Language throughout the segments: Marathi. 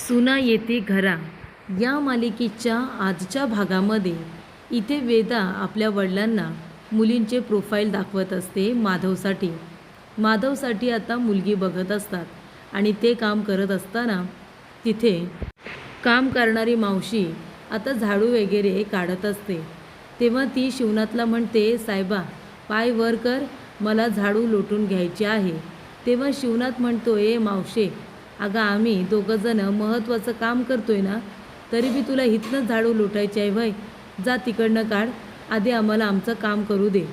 सुना येते घरा या मालिकेच्या आजच्या भागामध्ये इथे वेदा आपल्या वडिलांना मुलींचे प्रोफाईल दाखवत असते माधवसाठी आता मुलगी बघत असतात आणि ते काम करत असताना तिथे काम करणारी मावशी आता झाडू वगैरे काढत असते। तेव्हा ती शिवनाथला म्हणते, साहेबा पाय वर कर, मला झाडू लोटून घ्यायची आहे। तेव्हा शिवनाथ म्हणतो, ए मावशे, अगं आम्ही दोघंजण महत्त्वाचं काम करतोय ना, तरी बी तुला इथनंच झाडू लोटायची आहे वय, जा तिकडनं काढ, आधी आम्हाला आमचं काम करू दे।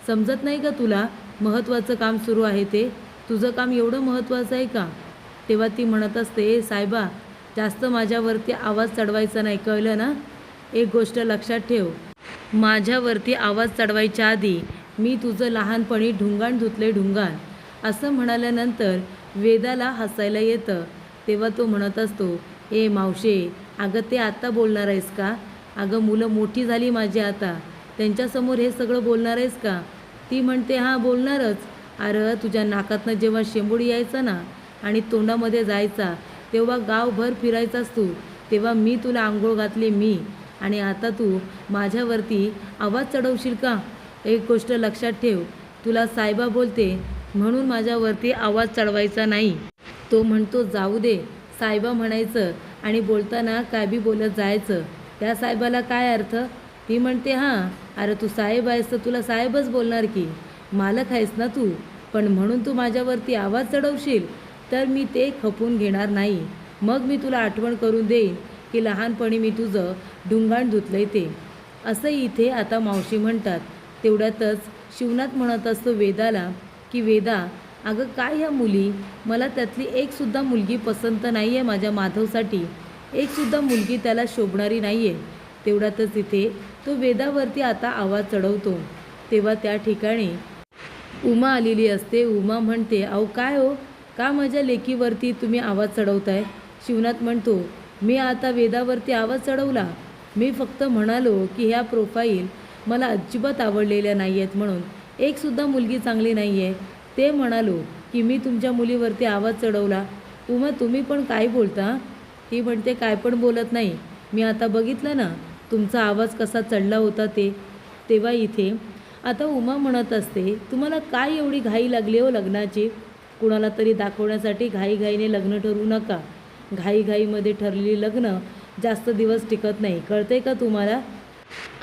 समजत नाही का तुला, महत्त्वाचं काम सुरू आहे ते, तुझं काम एवढं महत्त्वाचं आहे का? तेव्हा ती म्हणत असते, साहेबा जास्त माझ्यावरती आवाज चढवायचा नाही, कळलं ना? एक गोष्ट लक्षात ठेव, माझ्यावरती आवाज चढवायच्या आधी मी तुझं लहानपणी ढुंगाण धुतले ढुंगाण। असं म्हणाल्यानंतर वेदाला हसायला येतं। तेव्हा तो म्हणत असतो, ए मावशे, अगं ते आत्ता बोलणार आहेस का? अगं मुलं मोठी झाली माझी आता, त्यांच्यासमोर हे सगळं बोलणार आहेस का? ती म्हणते, हां बोलणारच। अरे तुझ्या नाकातनं जेव्हा शेंबूड यायचा ना आणि तोंडामध्ये जायचा तेव्हा गावभर फिरायचास तू, तेव्हा मी तुला आंघोळ घातली मी, आणि आता तू माझ्यावरती आवाज चढवशील का? एक गोष्ट लक्षात ठेव, तुला साहेबा बोलते म्हणून माझ्यावरती आवाज चढवायचा नाही। तो म्हणतो, जाऊ दे, साहेबा म्हणायचं आणि बोलताना काय बी बोलत जायचं, त्या साहेबाला काय अर्थ? ती म्हणते, हां अरे तू साहेब आहेस तर तुला साहेबच बोलणार की, मालक आहेस ना तू, पण म्हणून तू माझ्यावरती आवाज चढवशील तर मी ते खपून घेणार नाही। मग मी तुला आठवण करून देईन की लहानपणी मी तुझं ढुंगाण धुतलंय ते। असं इथे आता मावशी म्हणतात। तेवढ्यातच शिवनाथ म्हणत असतो वेदाला की, वेदा अगं काय ह्या मुली, मला त्यातली एकसुद्धा मुलगी पसंत नाही आहे माझ्या माधवसाठी, एकसुद्धा मुलगी त्याला शोभणारी नाही आहे। तेवढ्यातच इथे तो वेदावरती आता आवाज चढवतो। तेव्हा त्या ठिकाणी उमा आलेली असते। उमा म्हणते, अहो काय हो, का माझ्या लेकीवरती तुम्ही आवाज चढवताय? शिवनाथ म्हणतो, मी आता वेदावरती आवाज चढवला? मी फक्त म्हणालो की ह्या प्रोफाईल मला अजिबात आवडलेल्या नाही आहेत म्हणून, एकसुद्धा मुलगी चांगली नाही आहे, ते म्हणालो की मी तुमच्या मुलीवरती आवाज चढवला। उमा तुम्ही पण काय बोलता? ती म्हणते, काय पण बोलत नाही, मी आता बघितलं ना तुमचा आवाज कसा चढला होता ते। तेव्हा इथे आता उमा म्हणत असते, तुम्हाला काय एवढी घाई लागली हो लग्नाची? कुणाला तरी दाखवण्यासाठी घाईघाईने लग्न ठरवू नका, घाईघाईमध्ये ठरलेली लग्न जास्त दिवस टिकत नाही, कळते का तुम्हाला?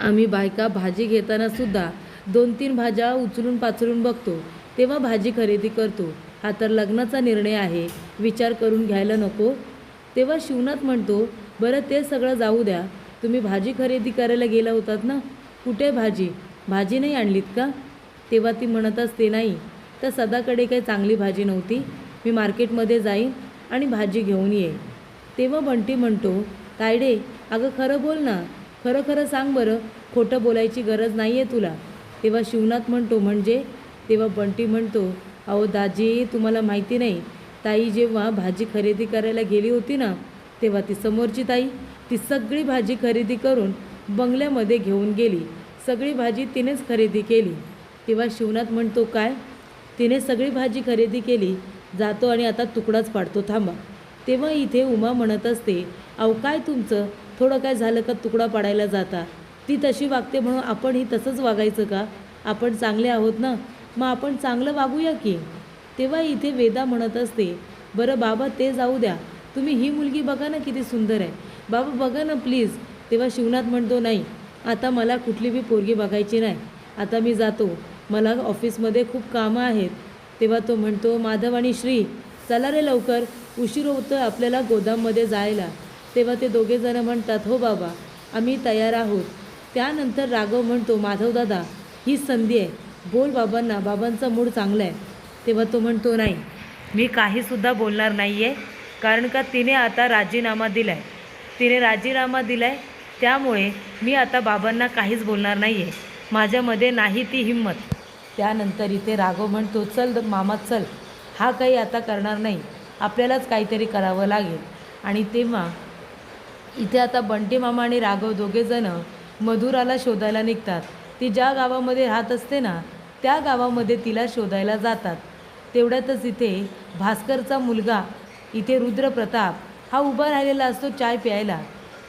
आम्ही बायका भाजी घेताना सुद्धा 2-3 भाज्या उचलून पाचलून बघतो, तेव्हा भाजी खरेदी करतो, हा तर लग्नाचा निर्णय आहे, विचार करून घ्यायला नको? तेव्हा शिवनाथ म्हणतो, बरं ते सगळं जाऊ द्या, तुम्ही भाजी खरेदी करायला गेला होतात ना, कुठे भाजी नाही आणलीत का? तेव्हा ती म्हणत असते, नाही, तर सदाकडे काही चांगली भाजी नव्हती, मी मार्केटमध्ये जाईन आणि भाजी घेऊन येईन। तेव्हा बंटी म्हणतो, तायडे अगं खरं बोल ना, खरं खरं सांग बरं, खोटं बोलायची गरज नाही आहे तुला। तेव्हा शिवनाथ म्हणतो, म्हणजे? तेव्हा बंटी म्हणतो, अहो दाजी तुम्हाला माहिती नाही, ताई जेव्हा भाजी खरेदी करायला गेली होती ना, तेव्हा ती समोरची ताई ती सगळी भाजी खरेदी करून बंगल्यामध्ये घेऊन गेली, सगळी भाजी तिनेच खरेदी केली। तेव्हा शिवनाथ म्हणतो, काय, तिने सगळी भाजी खरेदी केली, जातो आणि आता तुकडाच पाडतो, थांबा। तेव्हा इथे उमा म्हणत असते, अहो काय तुमचं, थोडं काय झालं का तुकडा पाडायला जाता? ती तशी वागते म्हणून आपणही तसंच वागायचं का? आपण चांगले आहोत ना, मग आपण चांगलं वागूया की। तेव्हा इथे वेदा म्हणत असते, बरं बाबा ते जाऊ द्या, तुम्ही ही मुलगी बघा ना किती सुंदर आहे, बाबा बघा ना प्लीज। तेव्हा शिवनाथ म्हणतो, नाही, आता मला कुठली बी पोरगी बघायची नाही, आता मी जातो, मला ऑफिसमध्ये खूप कामं आहेत। तेव्हा तो म्हणतो, माधव आणि श्री चला रे लवकर, उशीर होतो आपल्याला गोदाममध्ये जायला। तेव्हा ते दोघेजण म्हणतात, हो बाबा आम्ही तयार आहोत। त्यानंतर राघव म्हणतो, माधव दादा ही संधी आहे, बोल बाबांना, बाबांचा मूड चांगला आहे। तेव्हा तो म्हणतो, नाही, मी काहीसुद्धा बोलणार नाही आहे, कारण का तिने आता राजीनामा दिला आहे, त्यामुळे मी आता बाबांना काहीच बोलणार नाही आहे, माझ्यामध्ये नाही ती हिंमत। त्यानंतर इथे राघव म्हणतो, चल मामा चल, हा काही आता करणार नाही, आपल्यालाच काहीतरी करावं लागेल। आणि तेव्हा इथे आता बंटी मामा आणि राघव दोघेजणं मधुराला शोधायला निघतात। ती ज्या गावामध्ये राहत असते ना, त्या गावामध्ये तिला शोधायला जातात। तेवढ्यातच इथे भास्करचा मुलगा इथे रुद्रप्रताप हा उभा राहिलेला असतो चाय प्यायला.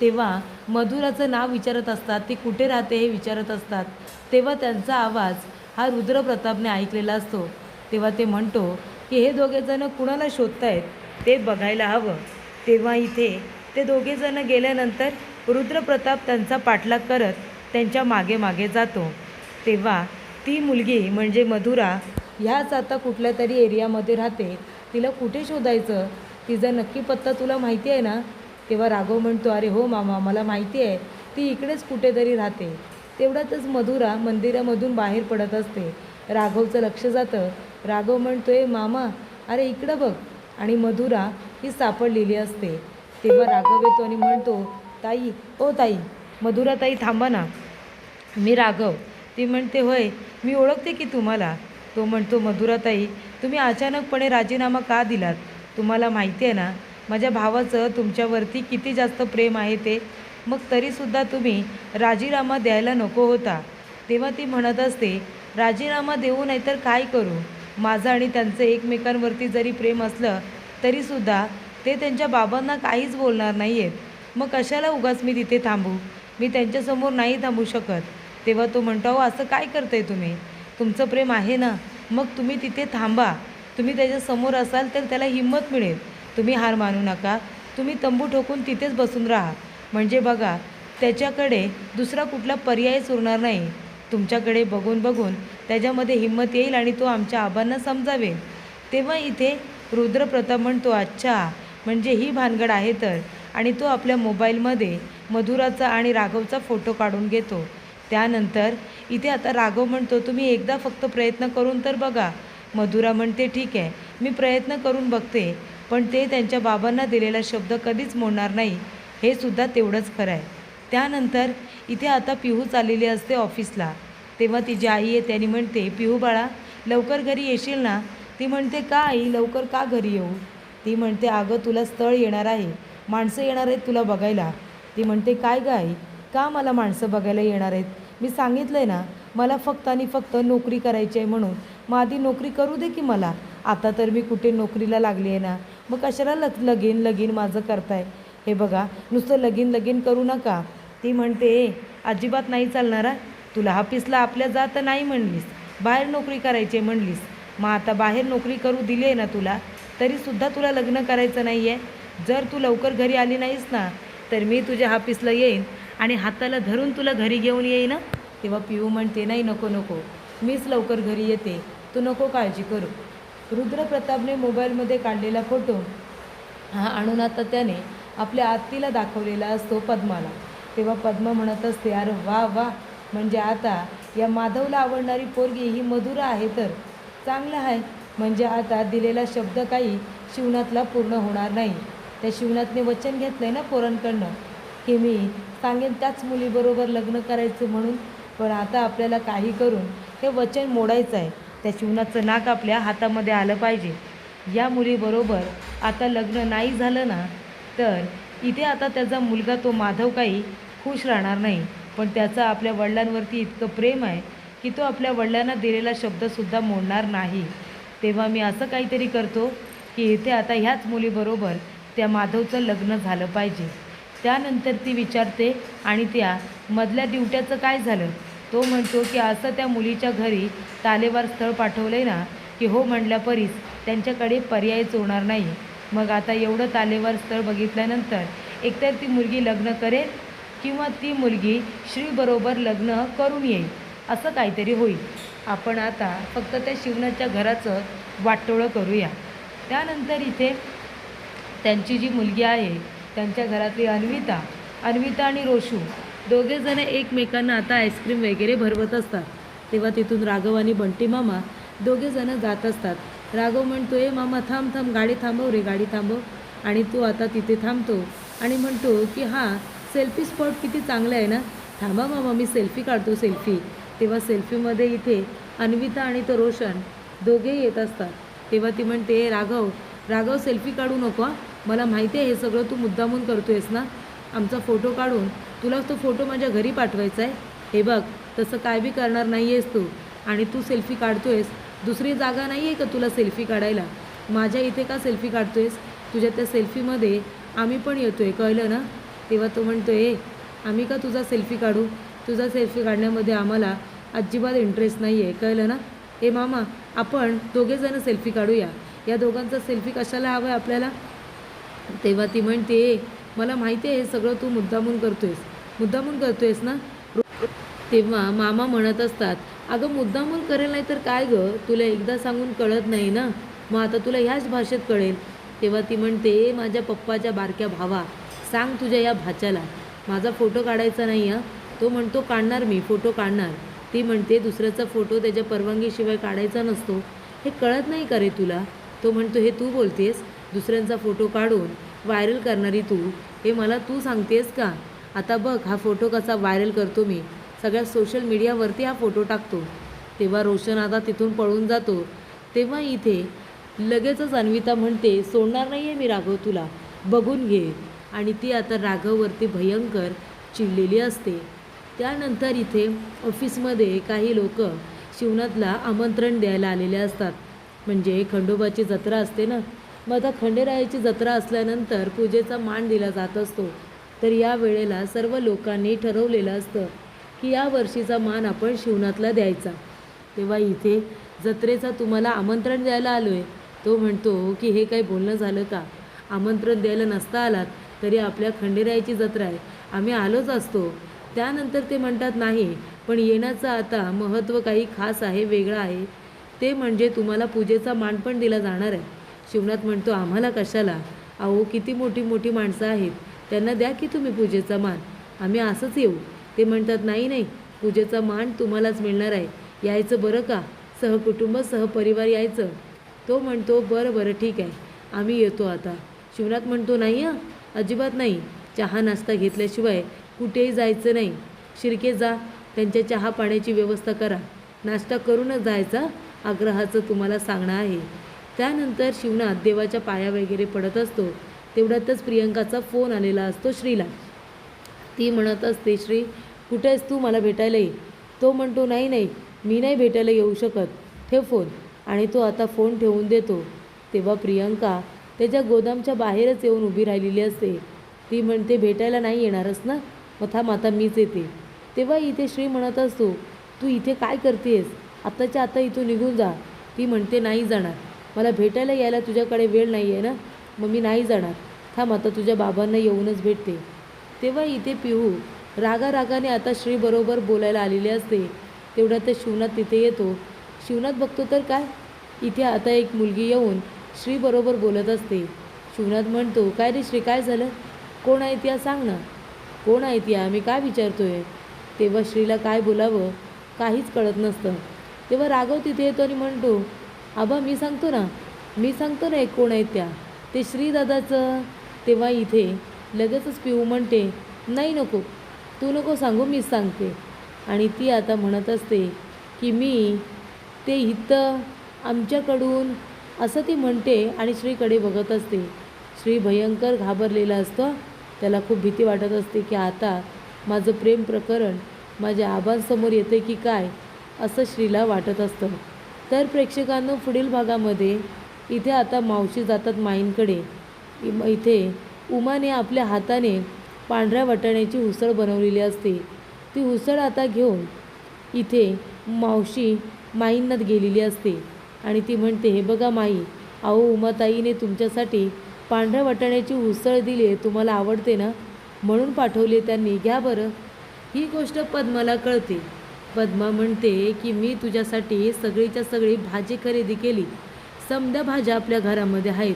तेव्हा मधुराचं नाव विचारत असतात, ती कुठे राहते हे विचारत असतात. तेव्हा त्यांचा आवाज हा रुद्रप्रतापने ऐकलेला असतो. तेव्हा ते म्हणतो की हे दोघेजणं कुणाला शोधतायत ते बघायला हवं. तेव्हा इथे ते दोघेजणं गेल्यानंतर रुद्रप्रताप त्यांचा पाठलाग करत त्यांच्या मागे मागे जातो. तेव्हा ती मुलगी म्हणजे मधुरा ह्याच आता कुठल्या तरी एरियामध्ये राहते. तिला कुठे शोधायचं, तिचा नक्की पत्ता तुला माहिती आहे ना? तेव्हा राघव म्हणतो, अरे हो मामा, मला माहिती आहे, ती इकडेच कुठेतरी राहते. तेवढ्यातच मधुरा मंदिरामधून बाहेर पडत असते. राघवचं लक्ष जातं. राघव म्हणतोय, मामा अरे इकडं बघ. आणि मधुरा ही सापडलेली असते. तेव्हा राघव येतो आणि म्हणतो, ताई, ओ ताई, मधुरा ताई थांबा ना, मी राघव. ती म्हणते, होय मी ओळखते की तुम्हाला. तो म्हणतो, मधुराताई, तुम्ही अचानकपणे राजीनामा का दिलात? तुम्हाला माहिती आहे ना माझ्या भावाचं तुमच्यावरती किती जास्त प्रेम आहे ते. मग तरीसुद्धा तुम्ही राजीनामा द्यायला नको होता. तेव्हा ती म्हणत असते, राजीनामा देऊ नाही तर काय करू? माझं आणि त्यांचं एकमेकांवरती जरी प्रेम असलं तरीसुद्धा ते त्यांच्या बाबांना काहीच बोलणार नाही आहेत. मग कशाला उगाच मी तिथे थांबू? मी त्यांच्यासमोर नाही थांबू शकत. तेव्हा तो म्हणतो, अहो असं काय करताय तुम्ही? तुमचं प्रेम आहे ना, मग तुम्ही तिथे थांबा. तुम्ही त्याच्यासमोर असाल तर त्याला हिंमत मिळेल. तुम्ही हार मानू नका. तुम्ही तंबू ठोकून तिथेच बसून राहा. म्हणजे बघा, त्याच्याकडे दुसरा कुठला पर्यायच उरणार नाही. तुमच्याकडे बघून बघून त्याच्यामध्ये हिंमत येईल आणि तो आमच्या आबांना समजावेल. तेव्हा इथे रुद्रप्रताप म्हणतो, अच्छा म्हणजे ही भानगड आहे तर. आणि तो आपल्या मोबाईलमध्ये मधुराचा आणि राघवचा फोटो काढून घेतो. त्यानंतर इथे आता राघव म्हणतो, तुम्ही एकदा फक्त प्रयत्न करून तर बघा. मधुरा म्हणते, ठीक आहे, मी प्रयत्न करून बघते, पण ते त्यांच्या बाबांना दिलेला शब्द कधीच मोडणार नाही, हे सुद्धा तेवढंच खरं आहे. त्यानंतर इथे आता पिहू चाललेली असते ऑफिसला. तेव्हा तिची आई येते आणि म्हणते, पिहू बाळा, लवकर घरी येशील ना? ती म्हणते, का आई, लवकर का घरी येऊ? ती म्हणते, अगं तुला स्थळ येणार आहे, माणसं येणार आहेत तुला बघायला. ती म्हणते, काय गं आई, का मला माणसं बघायला येणार आहेत? मी सांगितलं आहे ना, मला फक्त आणि फक्त नोकरी करायची आहे म्हणून. मग आधी नोकरी करू दे की मला. आता तर मी कुठे नोकरीला लागली आहे ना, मग कशाला लगीन माझं करताय? हे बघा, नुसतं लगीन करू नका. ती म्हणते, अजिबात नाही चालणार. तुला ऑफिसला आपल्या जात नाही म्हणलीस, बाहेर नोकरी करायची म्हणलीस. मग आता बाहेर नोकरी करू दिली आहे ना तुला, तरीसुद्धा तुला लग्न करायचं नाही आहे. जर तू लवकर घरी आली नाहीस ना, तर मी तुझ्या ऑफिसला येईन आणि हाताला धरून तुला घरी घेऊन येईन. तेव्हा पिऊ म्हणते, नाही नको नको, मीच लवकर घरी येते, तू नको काळजी करू. रुद्रप्रतापने मोबाईलमध्ये काढलेला फोटो हा आणून आता त्याने आपल्या आत्तीला दाखवलेला असतो, पद्माला. तेव्हा पद्मा म्हणत असते, अरे वा वा, म्हणजे आता या माधवला आवडणारी पोरगी ही मधुरा आहे तर चांगलं आहे. म्हणजे आता दिलेला शब्द काही शिवनाथला पूर्ण होणार नाही. त्या शिवनाथने वचन घेतलं आहे ना पोरांकडनं, की मी सांगेन त्याच मुलीबरोबर लग्न करायचं म्हणून. पण आता आपल्याला काही करून हे वचन मोडायचं आहे. त्या शिवनाथचं नाक आपल्या हातामध्ये आलं पाहिजे. या मुलीबरोबर आता लग्न नाही झालं ना, तर इथे आता त्याचा मुलगा तो माधव काही खुश राहणार नाही. पण त्याचं आपल्या वडिलांवरती इतकं प्रेम आहे की तो आपल्या वडिलांना दिलेला शब्दसुद्धा मोडणार नाही. तेव्हा मी असं काहीतरी करतो की इथे आता ह्याच मुलीबरोबर त्या माधवचं लग्न झालं पाहिजे. त्यानंतर ती विचारते, आणि त्या मधल्या ड्युट्याचं काय झालं? तो म्हणतो की असं त्या मुलीच्या घरी तालेवार स्थळ पाठवलं आहे ना, की हो म्हणल्या परीस त्यांच्याकडे पर्यायच होणार नाही. मग आता एवढं तालेवार स्थळ बघितल्यानंतर एकतर ती मुलगी लग्न करेल किंवा ती मुलगी श्रीबरोबर लग्न करून येईल, असं काहीतरी होईल. आपण आता फक्त त्या शिवनाथच्या घराचं वाटोळं करूया. त्यानंतर इथे त्यांची जी मुलगी आहे, त्यांच्या घरातली अन्विता आणि रोशू दोघेजण एकमेकांना आता आईस्क्रीम वगैरे भरवत असतात. तेव्हा तिथून राघव आणि बंटी मामा दोघेजणं जात असतात. राघव म्हणतो, ए मामा थांब, गाडी थांबव रे, गाडी थांबव. आणि तो आता तिथे थांबतो आणि म्हणतो की हां, सेल्फी स्पॉट किती चांगला आहे ना, थांबा मामा, मी सेल्फी काढतो, सेल्फी. तेव्हा सेल्फीमध्ये इथे अन्विता आणि तो रोशन दोघे येत असतात. तेव्हा ती म्हणते, राघव सेल्फी काढू नको, मला माहिती आहे हे सगळं तू मुद्दामून करतोयस ना. आमचा फोटो काढून तुला तो फोटो माझ्या घरी पाठवायचा आहे. हे बघ, तसं काय बी करणार नाही आहेस तू. आणि तू सेल्फी काढतोयस, दुसरी जागा नाही आहे का तुला सेल्फी काढायला? माझ्या इथे का सेल्फी काढतोयस? तुझ्या त्या सेल्फीमध्ये आम्ही पण येतोय, कळलं ना? तेव्हा तो म्हणतो, आम्ही का तुझा सेल्फी काढू? तुझा सेल्फी काढण्यामध्ये आम्हाला अजिबात इंटरेस्ट नाही आहे, कळलं ना? मामा, आपण दोघेजणं सेल्फी काढूया. या दोघांचा सेल्फी कशाला हवा आहे आपल्याला? तेव्हा ती म्हणते, मला माहिती आहे हे सगळं तू मुद्दामून करतोयस ना? तेव्हा मामा म्हणत असतात, अगं मुद्दामून करेल नाही तर काय गं, तुला एकदा सांगून कळत नाही ना, मग आता तुला ह्याच भाषेत कळेल. तेव्हा ती म्हणते, माझ्या पप्पाच्या बारक्या भावा, सांग तुझ्या या भाच्याला माझा फोटो काढायचा नाही हां. तो म्हणतो काढणार, मी फोटो काढणार. ती म्हणते, दुसऱ्याचा फोटो त्याच्या परवानगीशिवाय काढायचा नसतो, हे कळत नाही का रे तुला? तो म्हणतो, हे तू बोलतेस? दुसऱ्यांचा फोटो काढून व्हायरल करणारी तू, हे मला तू सांगतेस का? आता बघ हा फोटो कसा व्हायरल करतो मी, सगळ्या सोशल मीडियावरती हा फोटो टाकतो. तेव्हा रोशन आता तिथून पळून जातो. तेव्हा इथे लगेचच अन्विता म्हणते, सोडणार नाही आहे मी राघव तुला, बघून घे. आणि ती आता राघववरती भयंकर चिडलेली असते. त्यानंतर इथे ऑफिसमध्ये काही लोक शिवनाथला आमंत्रण द्यायला आलेले असतात. म्हणजे खंडोबाची जत्रा असते ना, मग आता खंडेरायाची जत्रा असल्यानंतर पूजेचा मान दिला जात असतो. तर या वेळेला सर्व लोकांनी ठरवलेलं असतं की या वर्षीचा मान आपण शिवनाथला द्यायचा. तेव्हा इथे जत्रेचा तुम्हाला आमंत्रण द्यायला आलो आहे. तो म्हणतो की हे काही बोलणं झालं का? आमंत्रण द्यायला नसता आलात तरी आपल्या खंडेरायाची जत्रा आहे, आम्ही आलोच असतो. त्यानंतर ते म्हणतात, नाही पण येण्याचं आता महत्त्व काही खास आहे, वेगळं आहे. ते म्हणजे तुम्हाला पूजेचा मान पण दिला जाणार आहे. शिवनाथ म्हणतो, आम्हाला कशाला? अहो किती मोठी मोठी माणसं आहेत, त्यांना द्या की तुम्ही पूजेचा मान, आम्ही असंच येऊ. ते म्हणतात, नाही पूजेचा मान तुम्हालाच मिळणार आहे, यायचं बरं का, सहकुटुंब सहपरिवार यायचं. तो म्हणतो, बरं ठीक आहे, आम्ही येतो आता. शिवनाथ म्हणतो, नाही हां, अजिबात नाही, चहा नाश्ता घेतल्याशिवाय कुठेही जायचं नाही. शिर्के जा, त्यांच्या चहा पाण्याची व्यवस्था करा, नाश्ता करूनच जायचा, आग्रहाचं तुम्हाला सांगणं आहे. त्यानंतर शिवनाथ देवाच्या पाया वगैरे पडत असतो. तेवढ्यातच प्रियंकाचा फोन आलेला असतो श्रीला. ती म्हणत असते, श्री कुठे आहेस तू, मला भेटायला ये. तो म्हणतो, नाही मी नाही भेटायला येऊ शकत, ठेव फोन. आणि तो आता फोन ठेवून देतो. तेव्हा प्रियंका त्याच्या गोदामच्या बाहेरच येऊन उभी राहिलेली असते. ती म्हणते, भेटायला नाही येणारच ना, मग थांब आता मीच येते. तेव्हा इथे श्री म्हणत असतो, तू इथे काय करतेस, आत्ताच्या आता इथून निघून जा. ती म्हणते, नाही जाणार, मला भेटायला यायला तुझ्याकडे वेळ नाही आहे ना, मग मी नाही जाणार, थांब आता तुझ्या बाबांना येऊनच भेटते. तेव्हा इथे पिहू रागाने आता श्रीबरोबर बोलायला आलेली असते. तेवढ्यातच शिवनाथ तिथे येतो. शिवनाथ बघतो तर काय, इथे आता एक मुलगी येऊन श्रीबरोबर बोलत असते. शिवनाथ म्हणतो, काय रे श्री, काय झालं, कोण आहे त्या, सांग ना, कोण आहे त्या, मी काय विचारतोय. तेव्हा श्रीला काय बोलावं काहीच कळत नसतं. तेव्हा राघव तिथे येतो आणि म्हणतो, आबा मी सांगतो ना एक कोण आहेत त्या, ते श्रीदादाचं. तेव्हा इथे लगेचच पिऊ म्हणते, नाही नको, तू नको सांगू, मीच सांगते. आणि ती आता म्हणत असते की मी ते इथं आमच्याकडून, असं ती म्हणते आणि श्रीकडे बघत असते. श्री भयंकर घाबरलेला असतो. त्याला खूप भीती वाटत असते की आता माझं प्रेम प्रकरण माझ्या आबांसमोर येते की काय, असं श्रीला वाटत असतं. तर प्रेक्षकांनो, पुढील भागामध्ये इथे आता मावशी जातात माईंकडे. इथे उमाने आपल्या हाताने पांढऱ्या वाटाण्याची उसळ बनवलेली असते. ती उसळ आता घेऊन इथे मावशी माईंना गेलेली असते आणि ती म्हणते, हे बघा माई, अहो उमाताईने तुमच्यासाठी पांढऱ्या वाटाण्याची उसळ दिली आहे, तुम्हाला आवडते ना, म्हणून पाठवली त्यांनी, घ्या बरं. ही गोष्ट पद्माला कळते. पद्मा म्हणते की मी तुझ्यासाठी सगळीच्या सगळी भाजी खरेदी केली, समद्या भाज्या आपल्या घरामध्ये आहेत,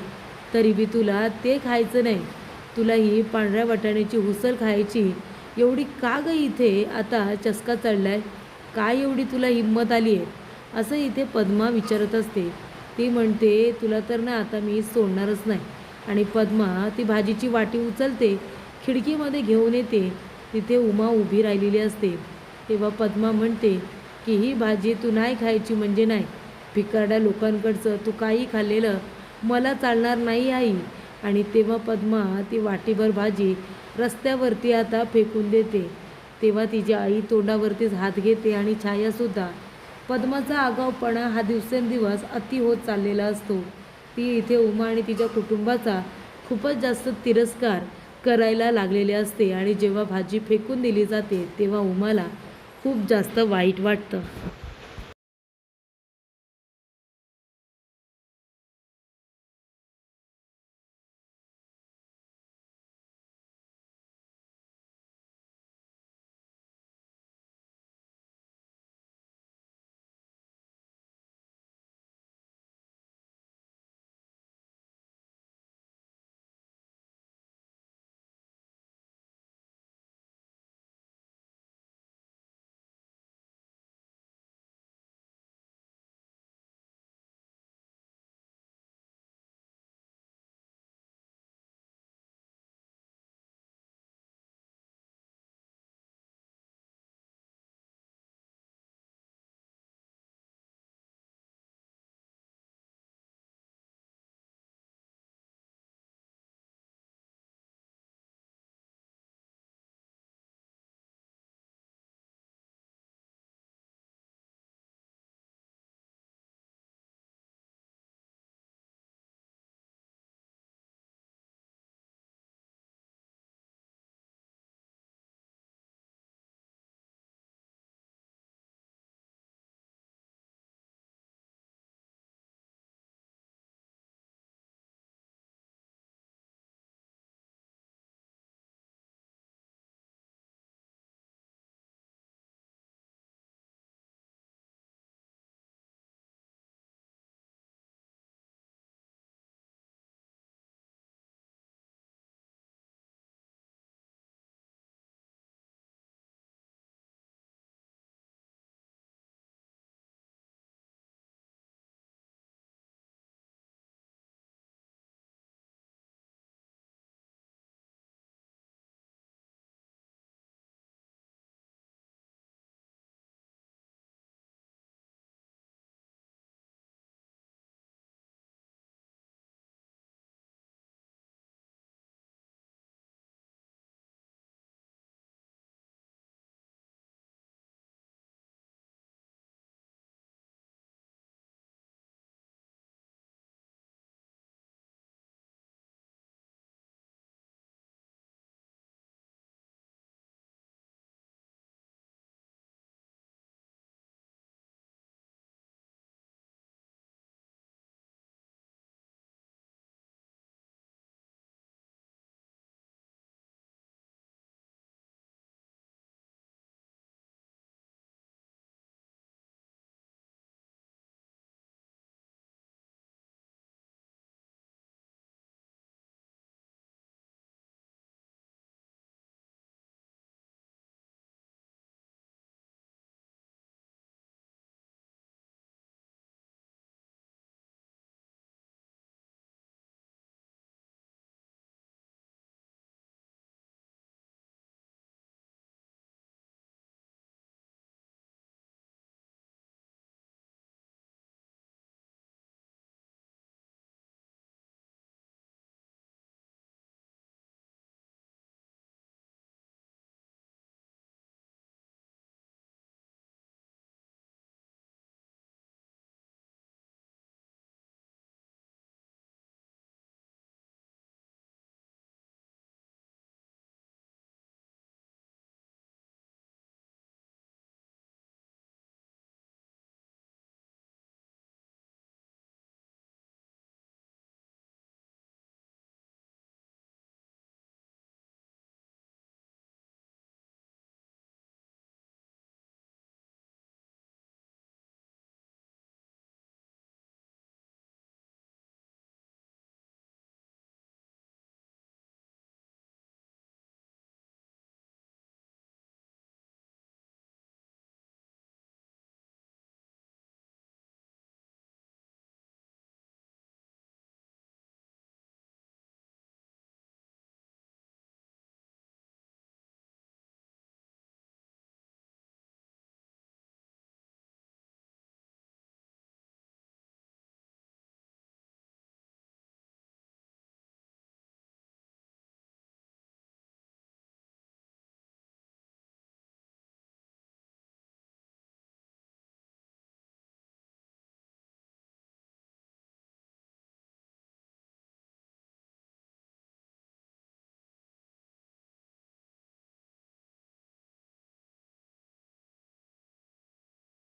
तरी बी तुला ते खायचं नाही, तुला ही पांढऱ्या वाटाण्याची उसळ खायची एवढी का गं इथे आता चस्का चढलाय, काय एवढी तुला हिंमत आली आहे, असं इथे पद्मा विचारत असते. ती म्हणते, तुला तर ना आता मी सोडणारच नाही. आणि पद्मा ती भाजीची वाटी उचलते, खिडकीमध्ये घेऊन येते. तिथे उमा उभी राहिलेली असते. तेव्हा पद्मा म्हणते की ही भाजी तू नाही खायची म्हणजे नाही, भिकारड्या लोकांकडचं तू काही खाल्लेलं मला चालणार नाही आई. आणि तेव्हा पद्मा ती वाटीभर भाजी रस्त्यावरती आता फेकून देते. तेव्हा तिची आई तोंडावरतीच हात घेते आणि छायासुद्धा. पद्माचा आगाऊपणा हा दिवसेंदिवस अति होत चाललेला असतो. ती इथे उमा आणि तिच्या कुटुंबाचा खूपच जास्त तिरस्कार करायला लागलेले असते आणि जेव्हा भाजी फेकून दिली जाते तेव्हा उमाला खूप जास्त वाईट वाटतं.